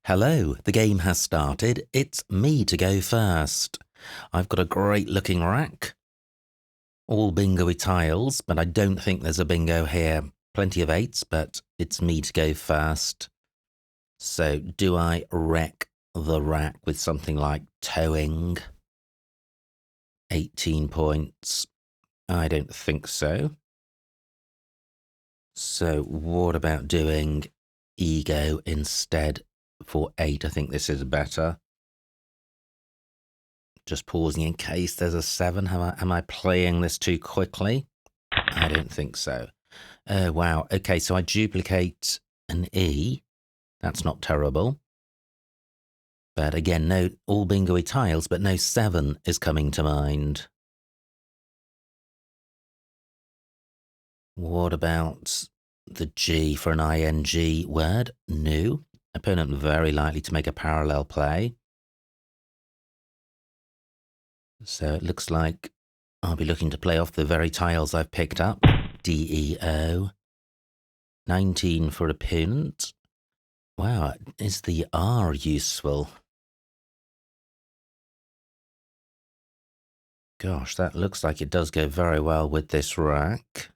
Hello, the game has started. It's me to go first. I've got a great looking rack. All bingo-y tiles, but I don't think there's a bingo here. Plenty of 8s, but it's me to go first. So do I wreck the rack with something like towing? 18 points. I don't think so. So what about doing ego instead for 8? I think this is better. Just pausing in case there's a 7. Am I playing this too quickly? I don't think so. Oh, wow. Okay, so I duplicate an E. That's not terrible. But again, no all bingo-y tiles, but no 7 is coming to mind. What about the G for an ing word? No. Opponent very likely to make a parallel play. So it looks like I'll be looking to play off the very tiles I've picked up. DEO. 19 for opponent. Wow, is the R useful? Gosh, that looks like it does go very well with this rack.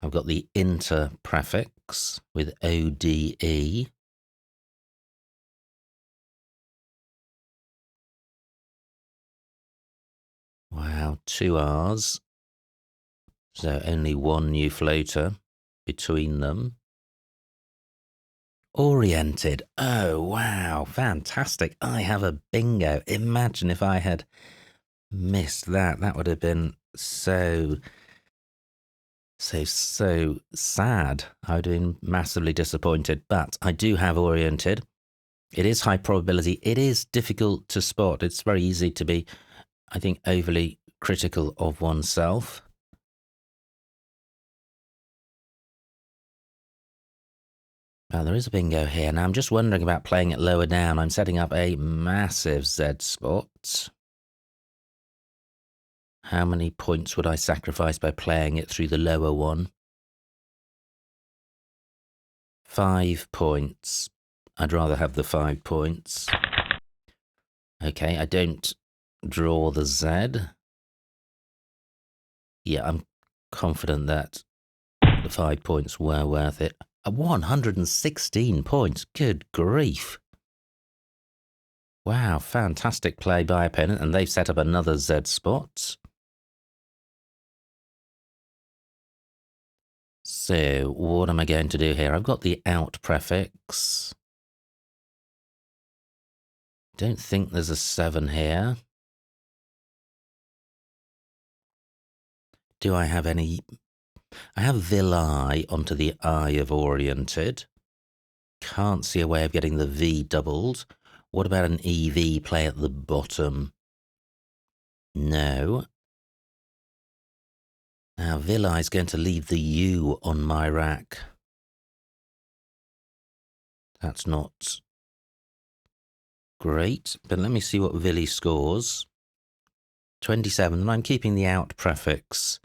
I've got the inter prefix with ODE. Wow, 2 R's. So only one new floater between them. Oriented. Oh, wow, fantastic. I have a bingo. Imagine if I had missed that. That would have been so sad. I would have been massively disappointed, but I do have oriented. It is high probability. It is difficult to spot. It's very easy to be, I think, overly critical of oneself. Now, there is a bingo here. Now, I'm just wondering about playing it lower down. I'm setting up a massive Z spot. How many points would I sacrifice by playing it through the lower one? 5 points. I'd rather have the 5 points. Okay, I don't draw the Z. Yeah, I'm confident that the 5 points were worth it. 116 points. Good grief. Wow, fantastic play by opponent, and they've set up another Z spot. So, what am I going to do here? I've got the out prefix. Don't think there's a 7 here. Do I have any? I have villi onto the I of oriented. Can't see a way of getting the V doubled. What about an EV play at the bottom? No. Now, villi is going to leave the U on my rack. That's not great, but let me see what Villi scores. 27, and I'm keeping the out prefix.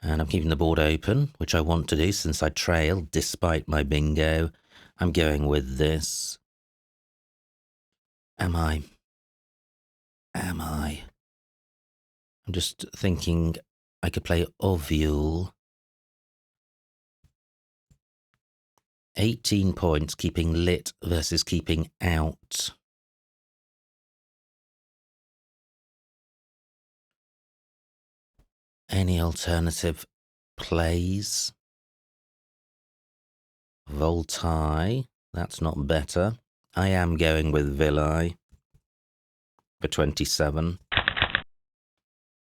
And I'm keeping the board open, which I want to do since I trail despite my bingo. I'm going with this. Am I? I'm just thinking I could play ovule. 18 points, keeping lit versus keeping out. Any alternative plays? Voltaire, that's not better. I am going with villi for 27.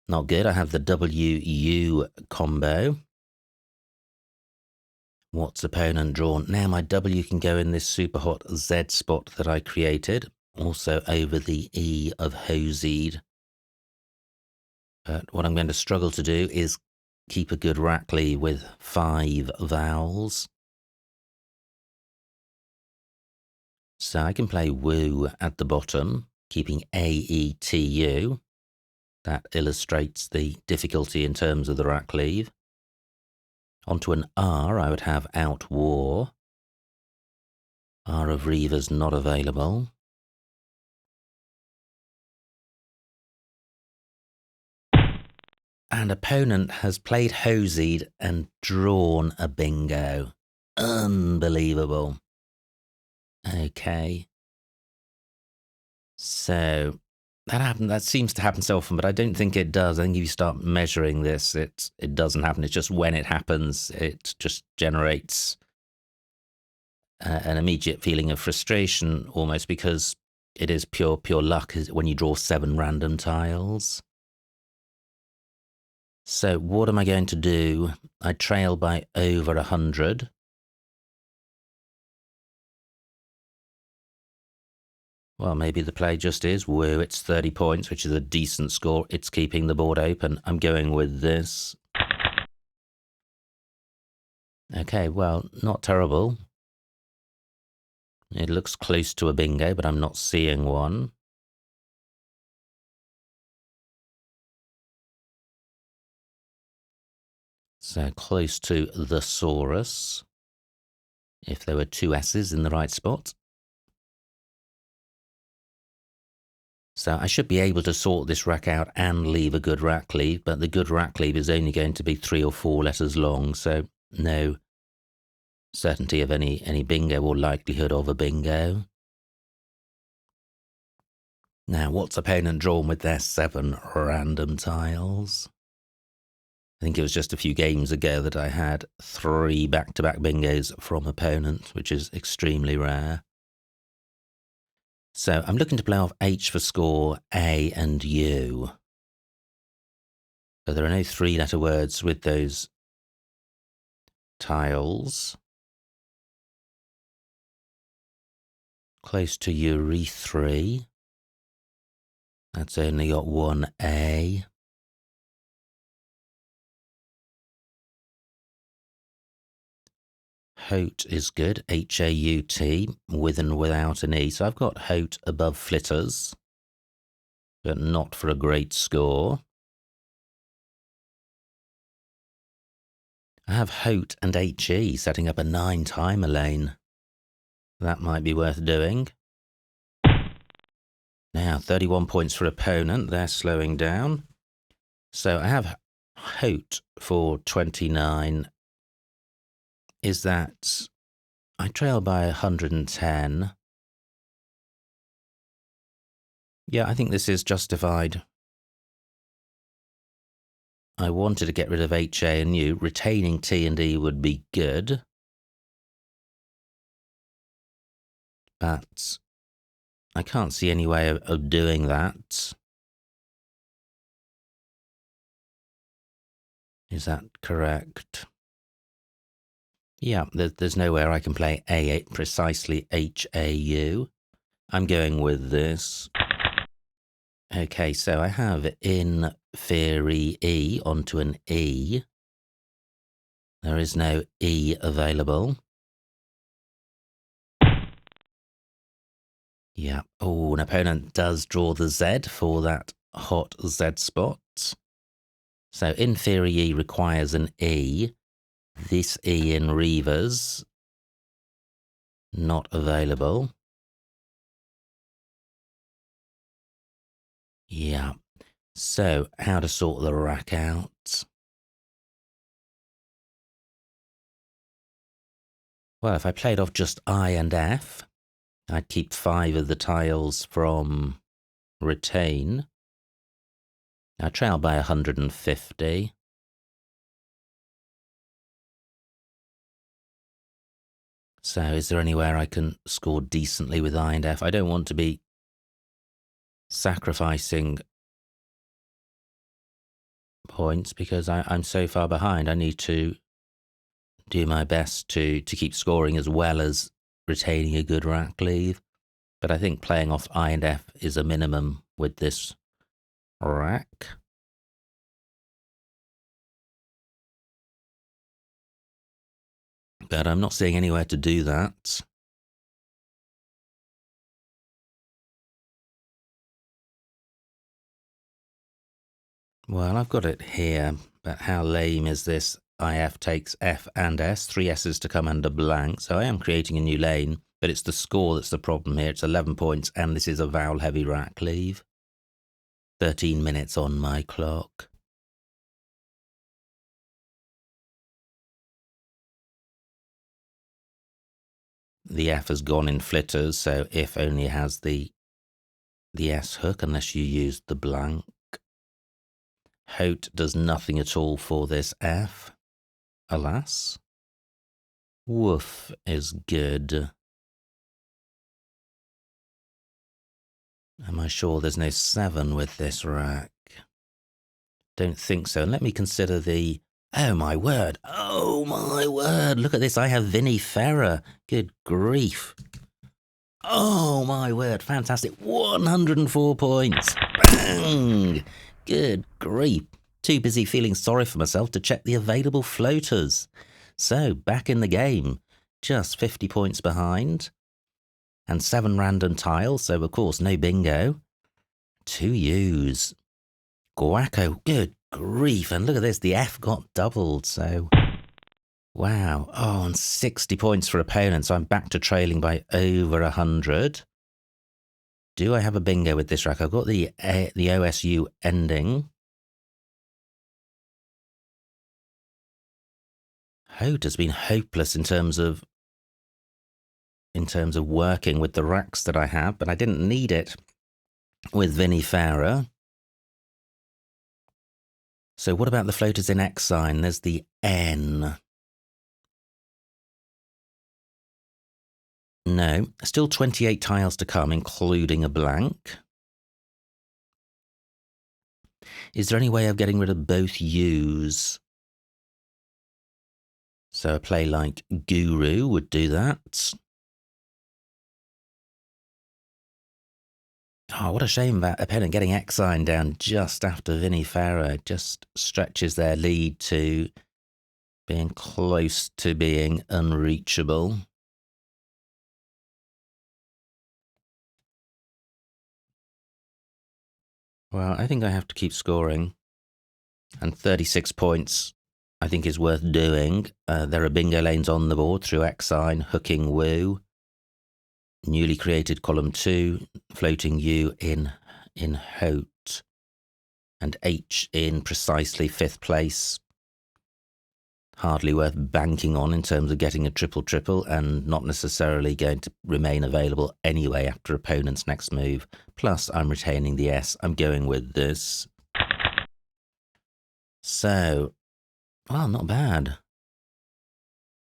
Not good. I have the WU combo. What's opponent drawn? Now my W can go in this super hot Z spot that I created, also over the E of hosied. But what I'm going to struggle to do is keep a good rackly with 5 vowels. So I can play woo at the bottom, keeping AETU. That illustrates the difficulty in terms of the rack leave. Onto an R, I would have outwar. R of Reavers not available. And opponent has played hosied and drawn a bingo. Unbelievable. Okay. So that seems to happen so often, but I don't think it does. I think if you start measuring this, it doesn't happen. It's just when it happens, it just generates an immediate feeling of frustration, almost, because it is pure luck when you draw 7 random tiles. So what am I going to do? I trail by over 100. Well, maybe the play just is, woo, it's 30 points, which is a decent score. It's keeping the board open. I'm going with this. Okay, well, not terrible. It looks close to a bingo, but I'm not seeing one. So close to the Saurus, if there were 2 S's in the right spot. So I should be able to sort this rack out and leave a good rack leave, but the good rack leave is only going to be 3 or 4 letters long, so no certainty of any bingo or likelihood of a bingo. Now, what's opponent drawn with their 7 random tiles? I think it was just a few games ago that I had 3 back-to-back bingos from opponent, which is extremely rare. So I'm looking to play off H for score, A and U. So there are no 3-letter words with those tiles. Close to urethra. That's only got 1 A. Haut is good, H-A-U-T, with and without an E. So I've got Haut above flitters, but not for a great score. I have Haut and H-E setting up a 9 timer lane. That might be worth doing. Now, 31 points for opponent. They're slowing down. So I have Haut for 29. Is that... I trail by 110. Yeah, I think this is justified. I wanted to get rid of H, A, and U. Retaining T and E would be good. But I can't see any way of doing that. Is that correct? Yeah, there's nowhere I can play A, precisely H-A-U. I'm going with this. Okay, so I have in theory E onto an E. There is no E available. Yeah. Oh, an opponent does draw the Z for that hot Z spot. So in theory E requires an E. This E in Reavers, not available. Yeah. So how to sort the rack out? Well, if I played off just I and F, I'd keep 5 of the tiles from retain. I trail by 150. So is there anywhere I can score decently with I and F? I don't want to be sacrificing points because I'm so far behind. I need to do my best to keep scoring as well as retaining a good rack leave. But I think playing off I and F is a minimum with this rack. But I'm not seeing anywhere to do that. Well, I've got it here, but how lame is this? IF takes F and S, 3 S's to come under blank. So I am creating a new lane, but it's the score that's the problem here. It's 11 points, and this is a vowel-heavy rack leave. 13 minutes on my clock. The F has gone in flitters, so if only has the S hook, unless you use the blank. Hote does nothing at all for this F, alas. Woof is good. Am I sure there's no 7 with this rack? Don't think so. And let me consider the... Oh, my word. Oh, my word. Look at this. I have Vinnie Ferrer. Good grief. Oh, my word. Fantastic. 104 points. Bang. Good grief. Too busy feeling sorry for myself to check the available floaters. So, back in the game. Just 50 points behind. And 7 random tiles, so of course no bingo. 2 U's. Guaco, good grief. And look at this, the F got doubled, so... Wow. Oh, and 60 points for opponents. So I'm back to trailing by over 100. Do I have a bingo with this rack? I've got the OSU ending. Hote has been hopeless in terms of working with the racks that I have, but I didn't need it with Vinnie Ferrer. So what about the floaters in X sign? There's the N. No, still 28 tiles to come, including a blank. Is there any way of getting rid of both U's? So a play like Guru would do that. Oh, what a shame that opponent getting X sign down just after Vinnie Ferrer just stretches their lead to being close to being unreachable. Well, I think I have to keep scoring. And 36 points, I think, is worth doing. There are bingo lanes on the board through X sign, hooking Woo. Newly created column 2, floating U in Hote. And H in precisely 5th place. Hardly worth banking on in terms of getting a triple-triple, and not necessarily going to remain available anyway after opponent's next move. Plus, I'm retaining the S. I'm going with this. So, well, not bad.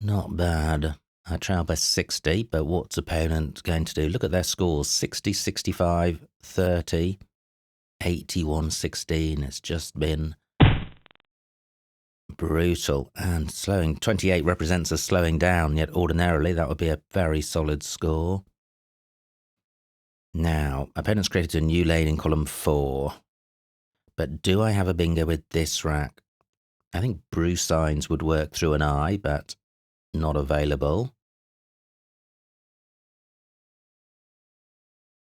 Not bad. I trail by 60, but what's opponent going to do? Look at their scores. 60, 65, 30, 81, 16. It's just been brutal and slowing. 28 represents a slowing down, yet ordinarily that would be a very solid score. Now, opponent's created a new lane in column 4. But do I have a bingo with this rack? I think brew signs would work through an I, but not available.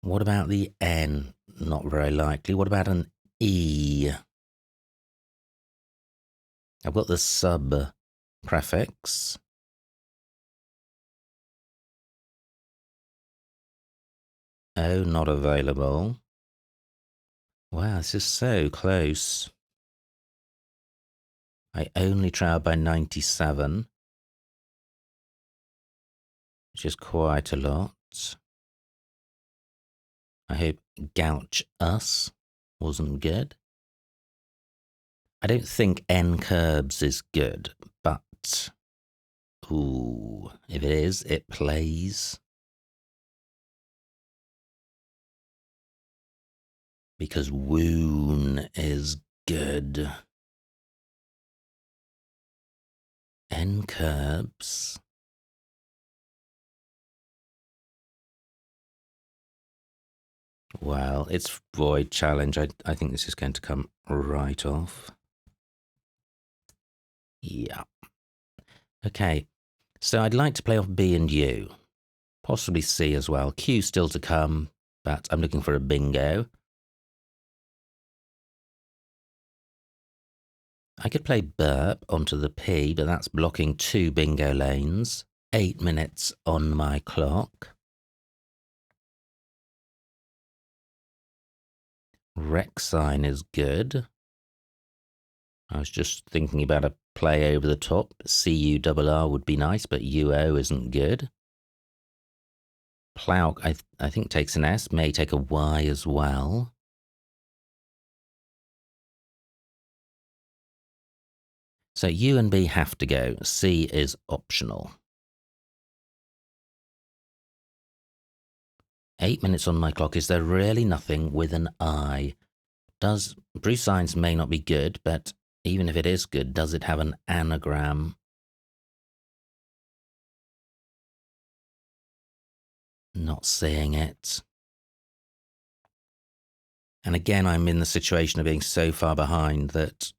What about the N? Not very likely. What about an E? I've got the sub prefix. Oh, not available. Wow, this is so close. I only trail by 97, which is quite a lot. I hope gouch us wasn't good. I don't think N curbs is good, but ooh, if it is, it plays. Because woon is good. N curbs. Well, it's void challenge. I think this is going to come right off. Yeah. Okay, so I'd like to play off B and U. Possibly C as well. Q still to come, but I'm looking for a bingo. I could play burp onto the P, but that's blocking 2 bingo lanes. 8 minutes on my clock. Rec sign is good. I was just thinking about a play over the top. CURR would be nice, but UO isn't good. Plough, I think, takes an S, may take a Y as well. So U and B have to go. C is optional. 8 minutes on my clock. Is there really nothing with an I? Bruce signs may not be good, but even if it is good, does it have an anagram? Not seeing it. And again, I'm in the situation of being so far behind that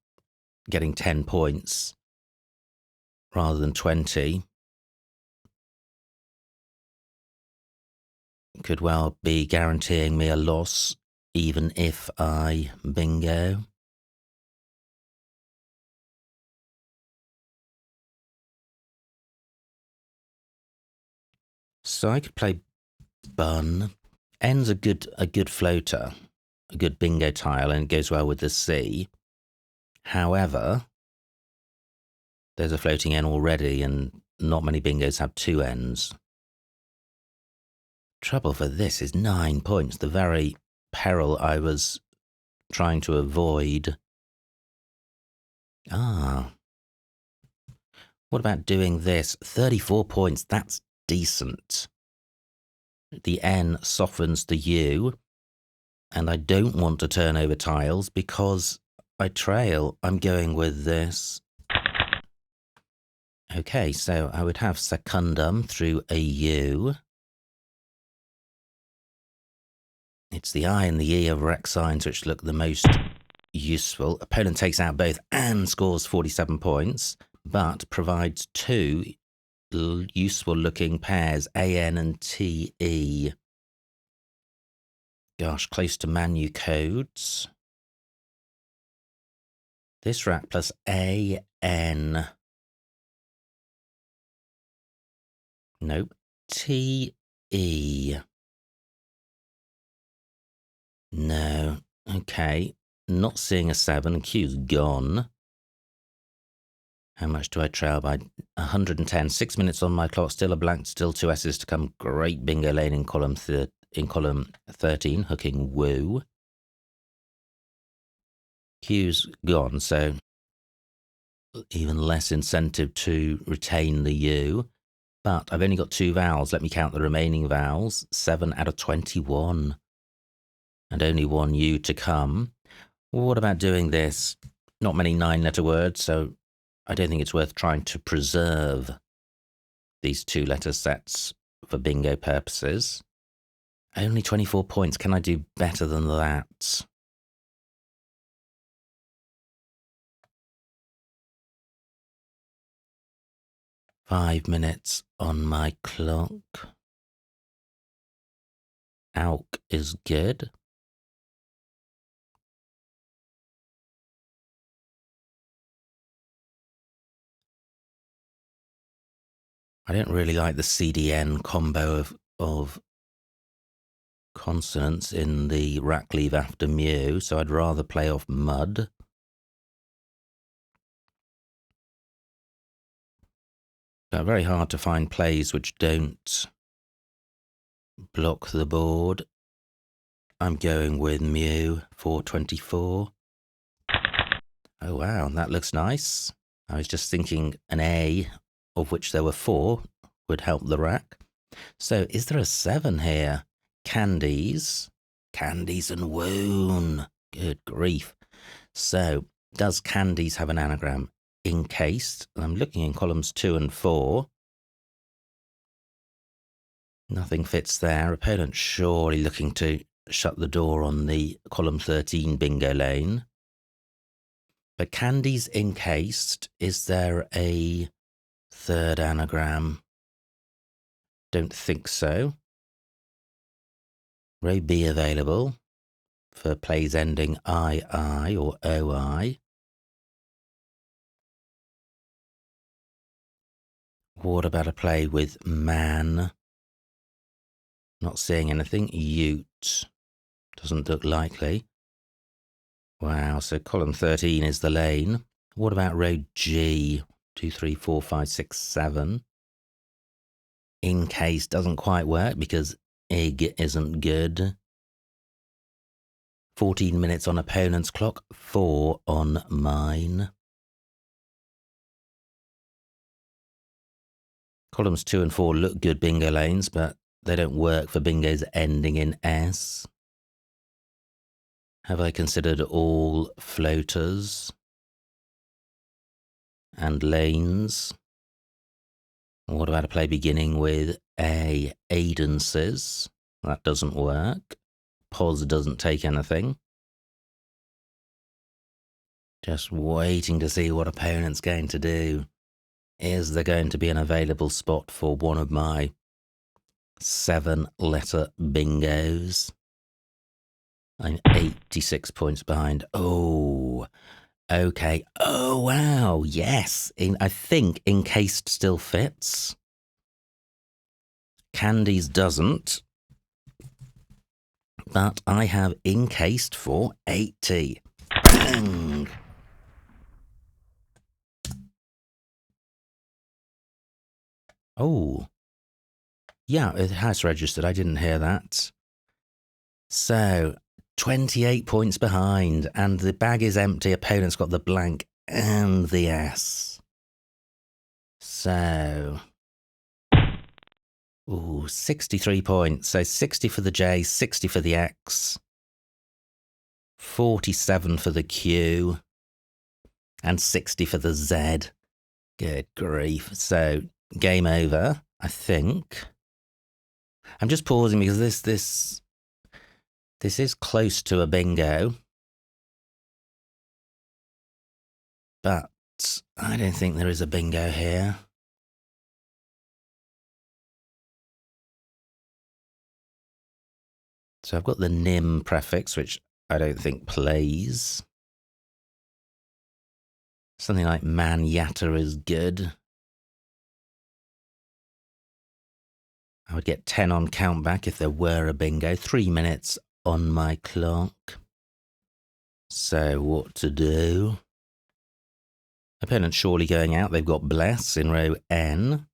getting 10 points rather than 20 could well be guaranteeing me a loss, even if I bingo. So I could play bun. N's a good floater, a good bingo tile, and it goes well with the C. However, there's a floating N already, and not many bingos have 2 N's. Trouble for this is 9 points, the very peril I was trying to avoid. What about doing this? 34 points, that's decent. The N softens the U, and I don't want to turn over tiles because I trail. I'm going with this. Okay, so I would have secundum through a U. It's the I and the E of rec signs which look the most useful. Opponent takes out both and scores 47 points, but provides 2 useful looking pairs, AN and TE. Gosh, close to Manu codes. This rack plus AN. Nope. TE. No. Okay. Not seeing a 7. Q's gone. How much do I trail by? 110. 6 minutes on my clock. Still a blank. Still 2 S's to come. Great bingo lane in column 13. Hooking woo. Q's gone, so even less incentive to retain the U. But I've only got 2 vowels. Let me count the remaining vowels. 7 out of 21. And only 1 U to come. What about doing this? Not many 9-letter words, so I don't think it's worth trying to preserve these 2-letter sets for bingo purposes. Only 24 points. Can I do better than that? Five minutes on my clock. Auk is good. I don't really like the CDN combo of consonants in the rack leave after mu, so I'd rather play off mud. But very hard to find plays which don't block the board. I'm going with mu 424. Oh wow, that looks nice. I was just thinking an A, of which there were 4, would help the rack. So is there a 7 here? Candies. Candies and wound. Good grief. So does candies have an anagram? Encased. I'm looking in columns 2 and 4. Nothing fits there. Opponent surely looking to shut the door on the column 13 bingo lane. But candies encased. Is there a 3rd anagram? Don't think so. Row B available for plays ending II or OI. What about a play with man? Not seeing anything. Ute. Doesn't look likely. Wow, so column 13 is the lane. What about row G? 2, 3, 4, 5, 6, 7. In case doesn't quite work because ig isn't good. 14 minutes on opponent's clock, 4 on mine. Columns 2 and 4 look good bingo lanes, but they don't work for bingos ending in S. Have I considered all floaters and lanes? What about a play beginning with A, aidances? That doesn't work. Pos doesn't take anything. Just waiting to see what opponent's going to do. Is there going to be an available spot for one of my 7-letter bingos? I'm 86 points behind. Oh, okay. Oh, wow. Yes. I think encased still fits. Candies doesn't. But I have encased for 80. Bang! Oh. Yeah, it has registered. I didn't hear that. So, 28 points behind, and the bag is empty. Opponent's got the blank and the S. So, 63 points. So 60 for the J, 60 for the X, 47 for the Q, and 60 for the Z. Good grief. So, game over, I think. I'm just pausing because this is close to a bingo. But I don't think there is a bingo here. So I've got the nim prefix, which I don't think plays. Something like manyatta is good. I would get 10 on countback if there were a bingo. 3 minutes on my clock. So what to do? Opponent surely going out. They've got bless in row N.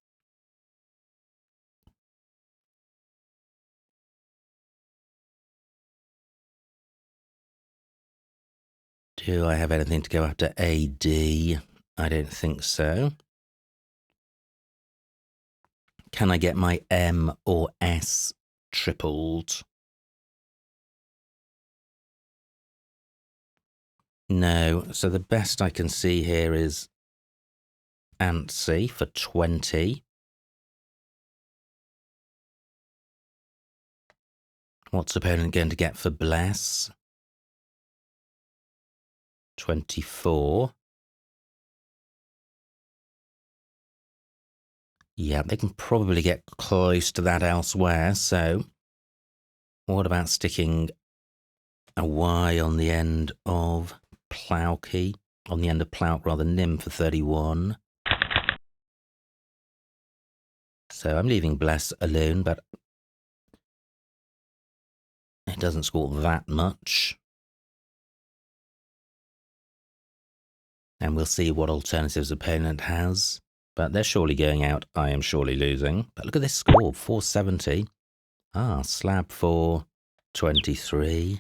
Do I have anything to go after AD? I don't think so. Can I get my M or S tripled? No. So the best I can see here is Antsy for 20. What's opponent going to get for bless? 24. Yeah, they can probably get close to that elsewhere. So what about sticking a Y on the end of Ploughkey? On the end of Plough, rather, Nim for 31. So I'm leaving bless alone, but it doesn't score that much. And we'll see what alternatives opponent has. But they're surely going out. I am surely losing. But look at this score, 470. Ah, slab for 23.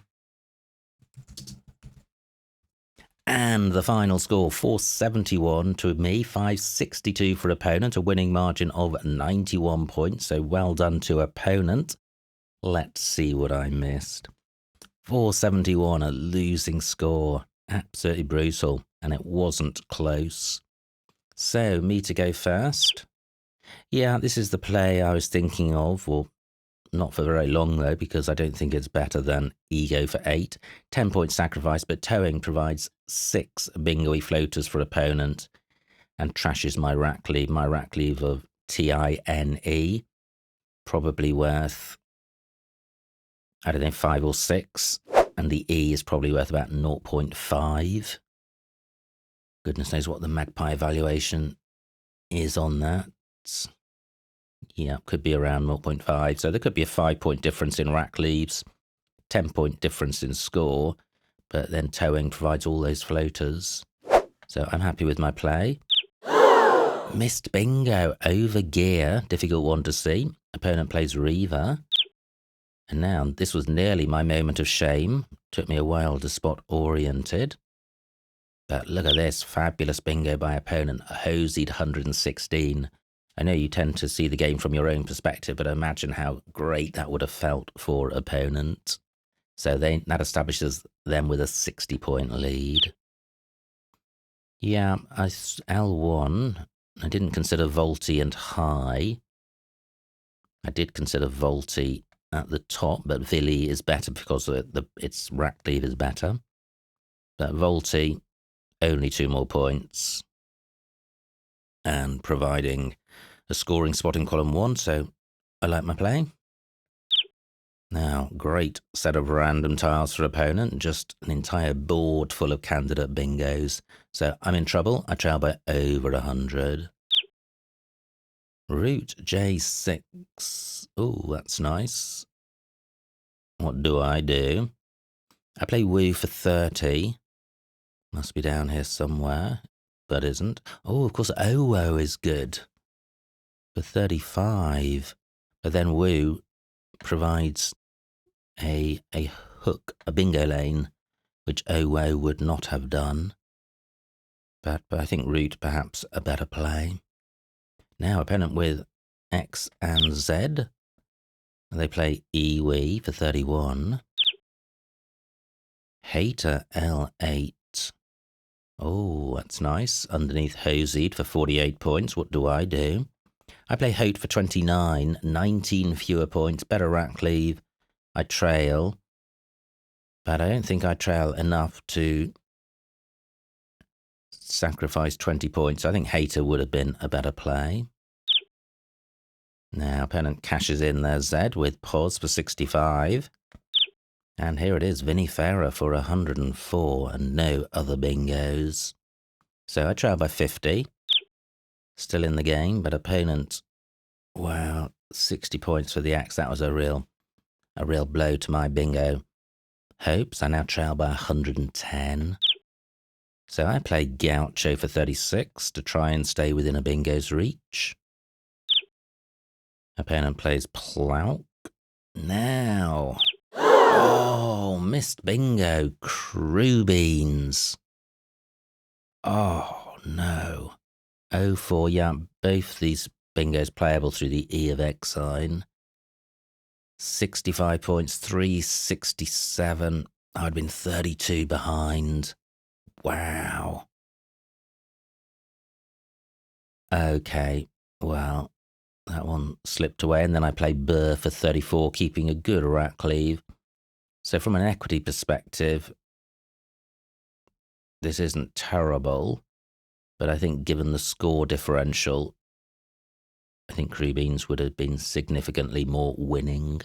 And the final score, 471 to me, 562 for opponent, a winning margin of 91 points. So well done to opponent. Let's see what I missed. 471, a losing score. Absolutely brutal. And it wasn't close. So, me to go first. Yeah, this is the play I was thinking of. Well, not for very long, though, because I don't think it's better than ego for 8. 10-point sacrifice, but towing provides 6 bingo-y floaters for opponent and trashes my rack leave. My rack leave of TINE. Probably worth, I don't know, 5 or 6. And the E is probably worth about 0.5. Goodness knows what the magpie evaluation is on that. Yeah, could be around 0.5. So there could be a 5-point difference in rack leaves, 10-point difference in score, but then towing provides all those floaters. So I'm happy with my play. Missed bingo, over gear, difficult one to see. Opponent plays Reaver. And now this was nearly my moment of shame. Took me a while to spot oriented. But look at this, fabulous bingo by opponent, a hosied 116. I know you tend to see the game from your own perspective, but imagine how great that would have felt for opponent. So that establishes them with a 60-point lead. Yeah, L1, I didn't consider Volty and high. I did consider Volty at the top, but Villi is better because its rack lead is better. But Volty, only 2 more points. And providing a scoring spot in column 1, so I like my play. Now, great set of random tiles for opponent, just an entire board full of candidate bingos. So I'm in trouble, I trail by over 100. Route J6, oh, that's nice. What do? I play Woo for 30. Must be down here somewhere, but isn't. Oh, of course, Owo is good for 35. But then Woo provides a hook, a bingo lane, which Owo would not have done. But I think Root perhaps a better play. Now opponent with X and Z. They play Iwi for 31. Hater L8. Oh, that's nice. Underneath Hosied for 48 points. What do? I play Hote for 29, 19 fewer points, better rack leave. I trail, but I don't think I trail enough to sacrifice 20 points. I think Hater would have been a better play. Now, opponent cashes in their Z with Pos for 65. And here it is, Vinifera for 104 and no other bingos. So I trail by 50. Still in the game, but opponent, wow, 60 points for the axe. That was a real blow to my bingo hopes. I now trail by 110. So I play Gaucho for 36 to try and stay within a bingo's reach. Opponent plays Plouk. Now, oh, missed bingo, Crew Beans. Oh, no. 04, yeah, both these bingos playable through the E of X sign. 65 points, 367. I'd been 32 behind. Wow. Okay, well, that one slipped away, and then I played Burr for 34, keeping a good rack leave. So from an equity perspective, this isn't terrible, but I think given the score differential, I think Crew Beans would have been significantly more winning.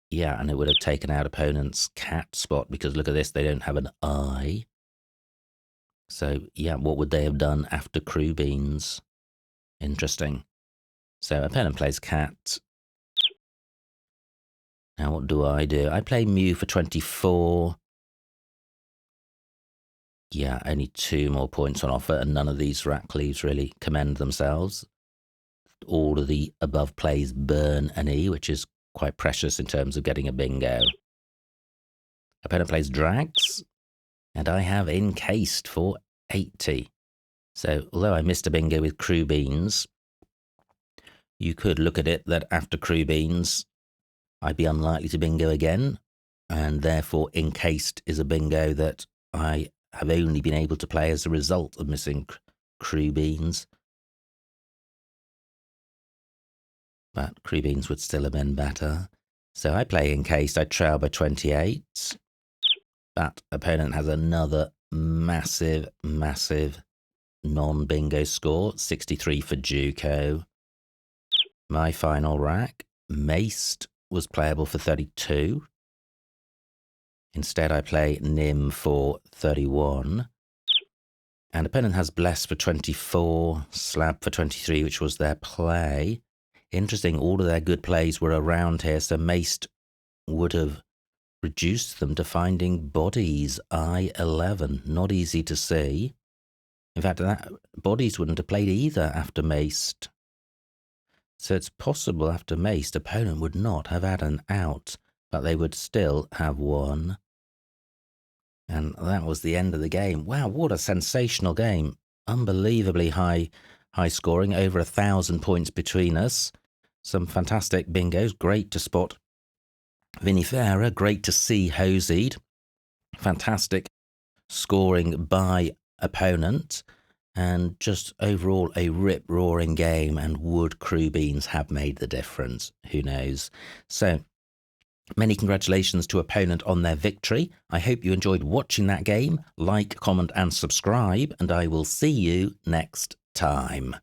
Yeah, and it would have taken out opponent's cat spot, because look at this, they don't have an eye. So, yeah, what would they have done after Crew Beans? Interesting. So, opponent plays cat. Now, what do? I play Mew for 24. Yeah, only 2 more points on offer, and none of these rack leaves really commend themselves. All of the above plays burn an E, which is quite precious in terms of getting a bingo. Opponent plays drags, and I have encased for 80. So, although I missed a bingo with Crew Beans, you could look at it that after Crew Beans, I'd be unlikely to bingo again, and therefore encased is a bingo that I have only been able to play as a result of missing Crew Beans. But Crew Beans would still have been better. So I play encased, I trail by 28. That opponent has another massive, massive non-bingo score, 63 for Juco. My final rack, Maced, was playable for 32. Instead, I play Nim for 31. And opponent has Bless for 24, Slab for 23, which was their play. Interesting, all of their good plays were around here, so Maced would have reduced them to finding bodies. I-11, not easy to see. In fact, that bodies wouldn't have played either after Maced. So it's possible after Maced, opponent would not have had an out, but they would still have won. And that was the end of the game. Wow, what a sensational game. Unbelievably high scoring, over 1,000 points between us. Some fantastic bingos. Great to spot Vinifera. Great to see Hosied. Fantastic scoring by opponent. And just overall a rip-roaring game, and would crew beans have made the difference? Who knows? So, many congratulations to opponent on their victory. I hope you enjoyed watching that game. Like, comment and subscribe, and I will see you next time.